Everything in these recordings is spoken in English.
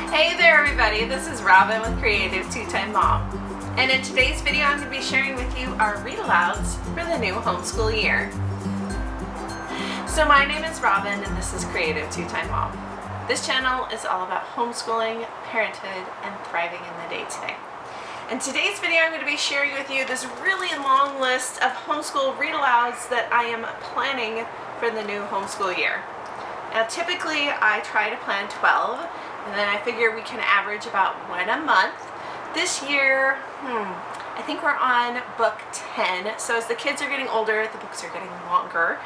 Hey there everybody, this is Robin with Creative2xmom. And in today's video I'm going to be sharing with you our read alouds for the new homeschool year. So my name is Robin and this is Creative2xmom. This channel is all about homeschooling, parenthood, and thriving in the day-to-day. In today's video I'm going to be sharing with you this really long list of homeschool read alouds that I am planning for the new homeschool year. Now typically I try to plan 12 and then I figure we can average about one a month. This year, I think we're on book 10. So as the kids are getting older, the books are getting longer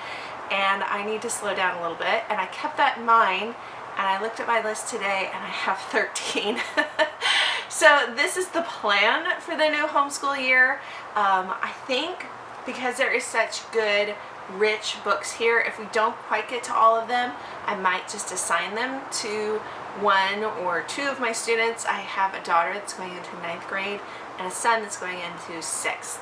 and I need to slow down a little bit. And I kept that in mind and I looked at my list today and I have 13. So this is the plan for the new homeschool year. I think because there is such good rich books here, if we don't quite get to all of them, I might just assign them to one or two of my students. I have a daughter that's going into 9th grade and a son that's going into 6th.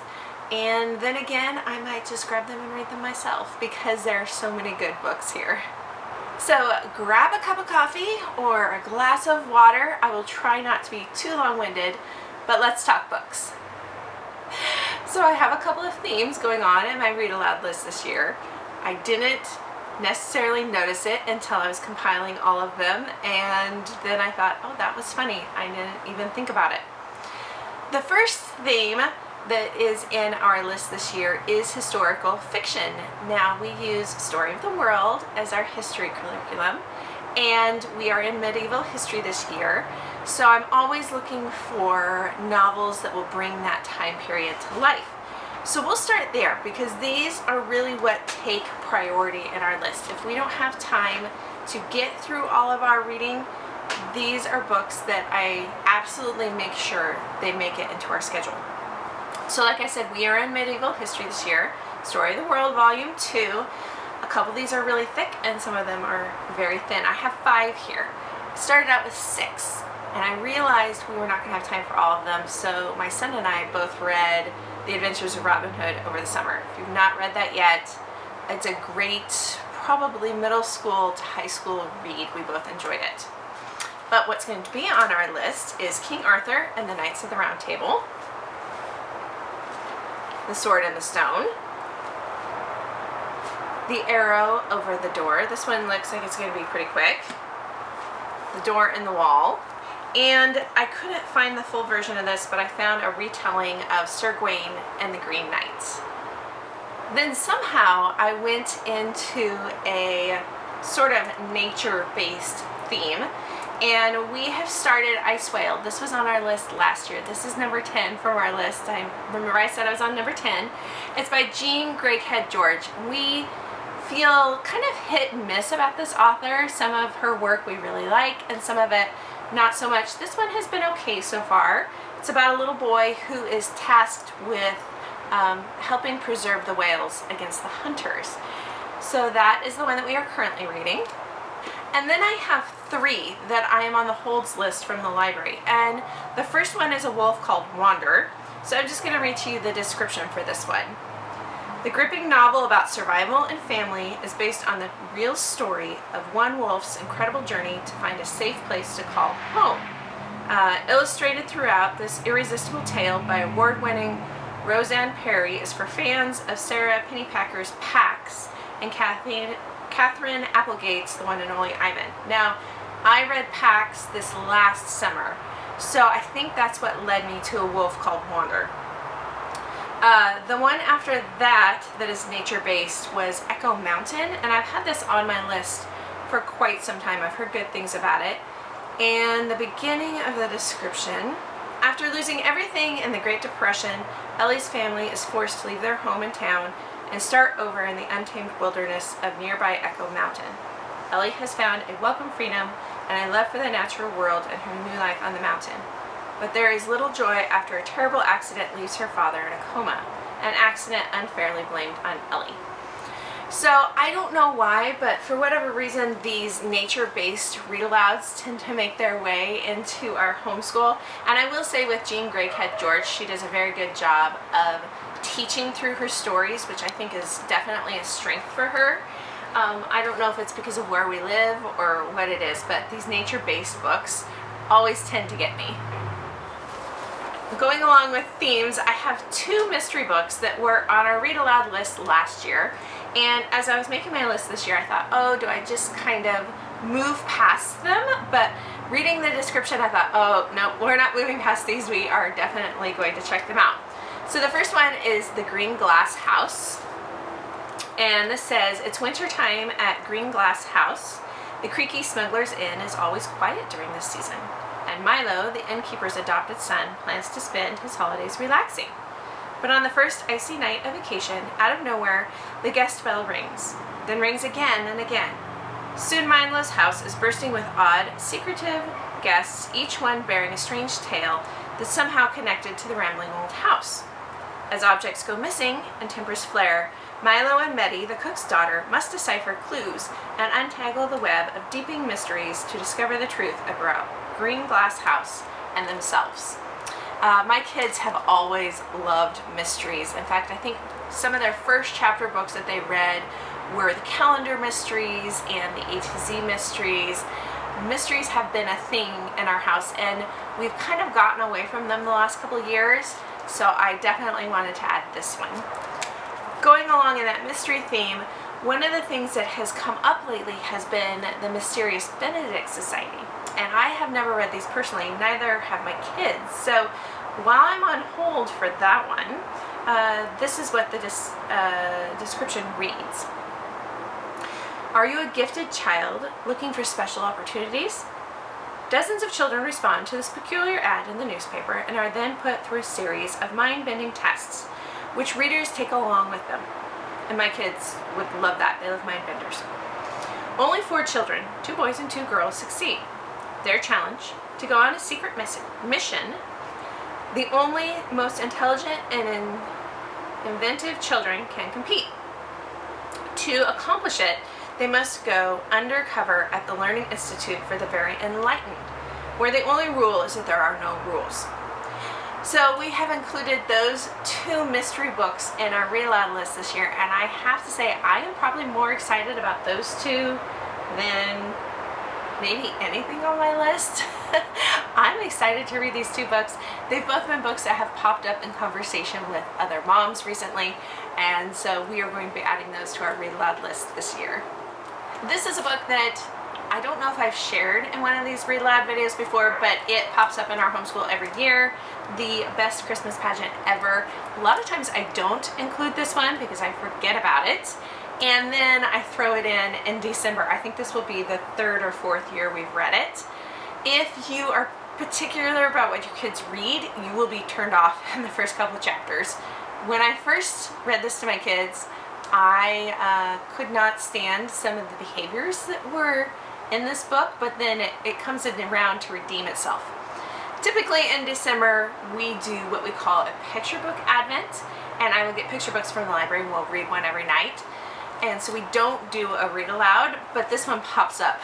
And then again, I might just grab them and read them myself because there are so many good books here. So grab a cup of coffee or a glass of water. I will try not to be too long-winded, but let's talk books. So I have a couple of themes going on in my read aloud list this year. I didn't necessarily notice it until I was compiling all of them, and then I thought, oh, that was funny. I didn't even think about it. The first theme that is in our list this year is historical fiction. Now we use Story of the World as our history curriculum, and we are in medieval history this year. So I'm always looking for novels that will bring that time period to life. So we'll start there because these are really what take priority in our list. If we don't have time to get through all of our reading, these are books that I absolutely make sure they make it into our schedule. So like I said, we are in medieval history this year. Story of the World Volume 2. A couple of these are really thick and some of them are very thin. I have 5 here. I started out with 6. And I realized we were not going to have time for all of them, so my son and I both read The Adventures of Robin Hood over the summer. If you've not read that yet, it's a great, probably middle school to high school read. We both enjoyed it. But what's going to be on our list is King Arthur and the Knights of the Round Table, The Sword and the Stone, The Arrow Over the Door. This one looks like it's going to be pretty quick. The Door in the Wall. And I couldn't find the full version of this, but I found a retelling of Sir Gawain and the Green Knights. Then somehow I went into a sort of nature-based theme, and we have started Ice Whale. This was on our list last year. This is number 10 from our list. Remember I said I was on number 10. It's by Jean Greighead George. We feel kind of hit and miss about this author. Some of her work we really like, and some of it not so much. This one has been okay so far. It's about a little boy who is tasked with helping preserve the whales against the hunters. So that is the one that we are currently reading. And then I have 3 that I am on the holds list from the library. And the first one is a wolf called Wander. So I'm just going to read to you the description for this one. The gripping novel about survival and family is based on the real story of one wolf's incredible journey to find a safe place to call home. Illustrated throughout, this irresistible tale by award-winning Roseanne Perry is for fans of Sarah Pennypacker's Pax and Catherine Applegate's The One and Only Ivan. Now, I read Pax this last summer, so I think that's what led me to A Wolf Called Wander. The one after that is nature-based was Echo Mountain, and I've had this on my list for quite some time. I've heard good things about it. And the beginning of the description: after losing everything in the Great Depression, Ellie's family is forced to leave their home in town and start over in the untamed wilderness of nearby Echo Mountain. Ellie has found a welcome freedom and a love for the natural world and her new life on the mountain. But there is little joy after a terrible accident leaves her father in a coma, an accident unfairly blamed on Ellie. So I don't know why, but for whatever reason, these nature-based read-alouds tend to make their way into our homeschool. And I will say with Jean Greighead George, she does a very good job of teaching through her stories, which I think is definitely a strength for her. I don't know if it's because of where we live or what it is, but these nature-based books always tend to get me. Going along with themes, I have 2 mystery books that were on our Read Aloud list last year. And as I was making my list this year, I thought, oh, do I just kind of move past them? But reading the description, I thought, oh, no, we're not moving past these. We are definitely going to check them out. So the first one is The Green Glass House. And this says, it's winter time at Green Glass House. The creaky smuggler's inn is always quiet during this season. And Milo, the innkeeper's adopted son, plans to spend his holidays relaxing. But on the first icy night of vacation, out of nowhere, the guest bell rings, then rings again and again. Soon Milo's house is bursting with odd, secretive guests, each one bearing a strange tale that's somehow connected to the rambling old house. As objects go missing and tempers flare, Milo and Betty, the cook's daughter, must decipher clues and untangle the web of deepening mysteries to discover the truth about Green Glass House and themselves. My kids have always loved mysteries. In fact, I think some of their first chapter books that they read were the calendar mysteries and the A to Z mysteries. Mysteries have been a thing in our house, and we've kind of gotten away from them the last couple of years, so I definitely wanted to add this one. Going along in that mystery theme, one of the things that has come up lately has been the Mysterious Benedict Society. And I have never read these personally, neither have my kids. So while I'm on hold for that one, this is what the description reads. Are you a gifted child looking for special opportunities? Dozens of children respond to this peculiar ad in the newspaper and are then put through a series of mind-bending tests, which readers take along with them. And my kids would love that. They love mind benders. Only 4 children, 2 boys and 2 girls, succeed. Their challenge, to go on a secret mission. The only most intelligent and inventive children can compete. To accomplish it, they must go undercover at the Learning Institute for the Very Enlightened, where the only rule is that there are no rules. So we have included those 2 mystery books in our Read Aloud list this year, and I have to say I am probably more excited about those 2 than maybe anything on my list. I'm excited to read these 2 books. They've both been books that have popped up in conversation with other moms recently, and so we are going to be adding those to our Read Aloud list this year. This is a book that I don't know if I've shared in one of these Read Aloud videos before, but it pops up in our homeschool every year. The Best Christmas Pageant Ever. A lot of times I don't include this one because I forget about it, and then I throw it in December. I think this will be the 3rd or 4th year we've read it. If you are particular about what your kids read, you will be turned off in the first couple of chapters. When I first read this to my kids, I could not stand some of the behaviors that were in this book, but then it comes in around to redeem itself. Typically in December, we do what we call a picture book advent, and I will get picture books from the library and we'll read one every night. And so we don't do a read aloud, but this one pops up.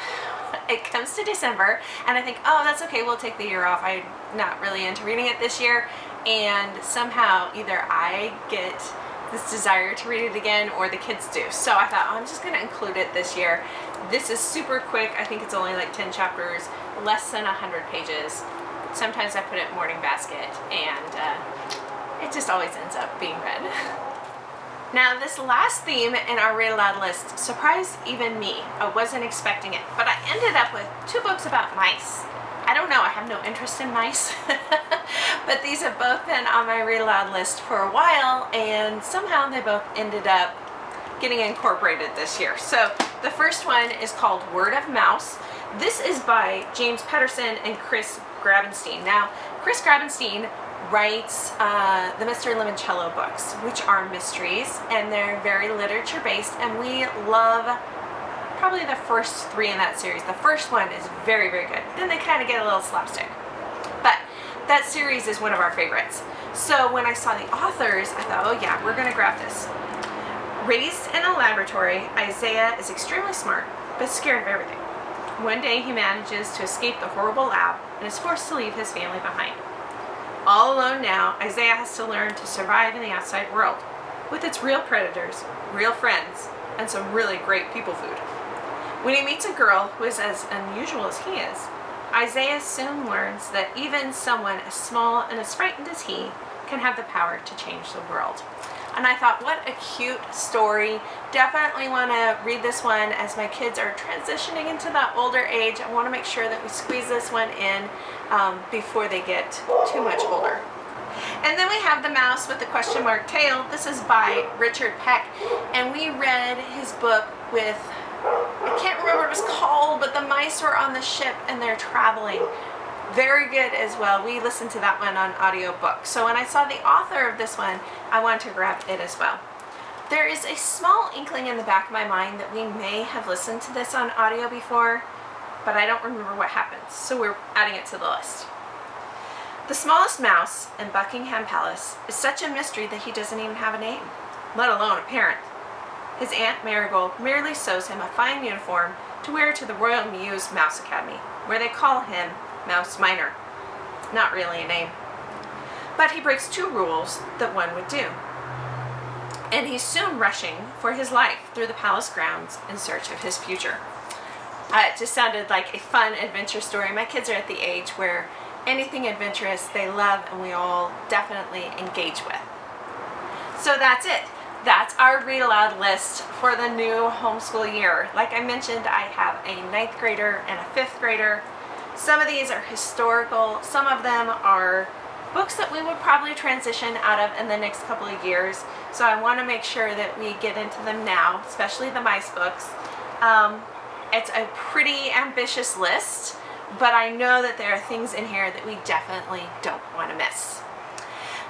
It comes to December, and I think, oh, that's okay, we'll take the year off. I'm not really into reading it this year, and somehow either I get this desire to read it again or the kids do. So I thought, oh, I'm just going to include it this year. This is super quick. I think it's only like 10 chapters, less than 100 pages. Sometimes I put it in morning basket, and it just always ends up being read. Now, this last theme in our Read Aloud list surprised even me. I wasn't expecting it, but I ended up with 2 books about mice. I don't know, I have no interest in mice, but these have both been on my Read Aloud list for a while, and somehow they both ended up getting incorporated this year. So the first one is called Word of Mouse. This is by James Patterson and Chris Grabenstein. Now, Chris Grabenstein writes the Mr. Limoncello books, which are mysteries, and they're very literature based, and we love probably the first 3 in that series. The first one is very, very good. Then they kind of get a little slapstick. But that series is one of our favorites. So when I saw the authors, I thought, oh yeah, we're going to grab this. Raised in a laboratory, Isaiah is extremely smart, but scared of everything. One day he manages to escape the horrible lab and is forced to leave his family behind. All alone now, Isaiah has to learn to survive in the outside world, with its real predators, real friends, and some really great people food. When he meets a girl who is as unusual as he is, Isaiah soon learns that even someone as small and as frightened as he can have the power to change the world. And I thought, what a cute story. Definitely want to read this one as my kids are transitioning into that older age. I want to make sure that we squeeze this one in before they get too much older. And then we have The Mouse with the Question Mark Tail. This is by Richard Peck, and we read his book with, I can't remember what it was called, but the mice were on the ship and they're traveling. Very good as well. We listened to that one on audiobook. So when I saw the author of this one, I wanted to grab it as well. There is a small inkling in the back of my mind that we may have listened to this on audio before, but I don't remember what happens, so we're adding it to the list. The smallest mouse in Buckingham Palace is such a mystery that he doesn't even have a name, let alone a parent. His Aunt Marigold merely sews him a fine uniform to wear to the Royal Mews Mouse Academy, where they call him Mouse Minor. Not really a name. But he breaks 2 rules that one would do. And he's soon rushing for his life through the palace grounds in search of his future. It just sounded like a fun adventure story. My kids are at the age where anything adventurous they love and we all definitely engage with. So that's it. That's our read aloud list for the new homeschool year. Like I mentioned, I have a 9th grader and a 5th grader. Some of these are historical, some of them are books that we would probably transition out of in the next couple of years. So I want to make sure that we get into them now, especially the mice books. It's a pretty ambitious list, but I know that there are things in here that we definitely don't want to miss.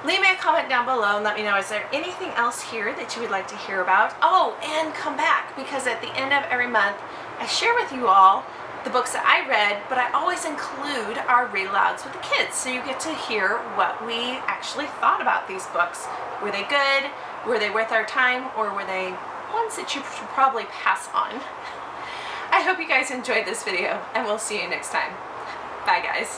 Leave me a comment down below and let me know, is there anything else here that you would like to hear about? Oh, and come back, because at the end of every month, I share with you all the books that I read, but I always include our read alouds with the kids, so you get to hear what we actually thought about these books. Were they good? Were they worth our time? Or were they ones that you should probably pass on? I hope you guys enjoyed this video, and we'll see you next time. Bye, guys.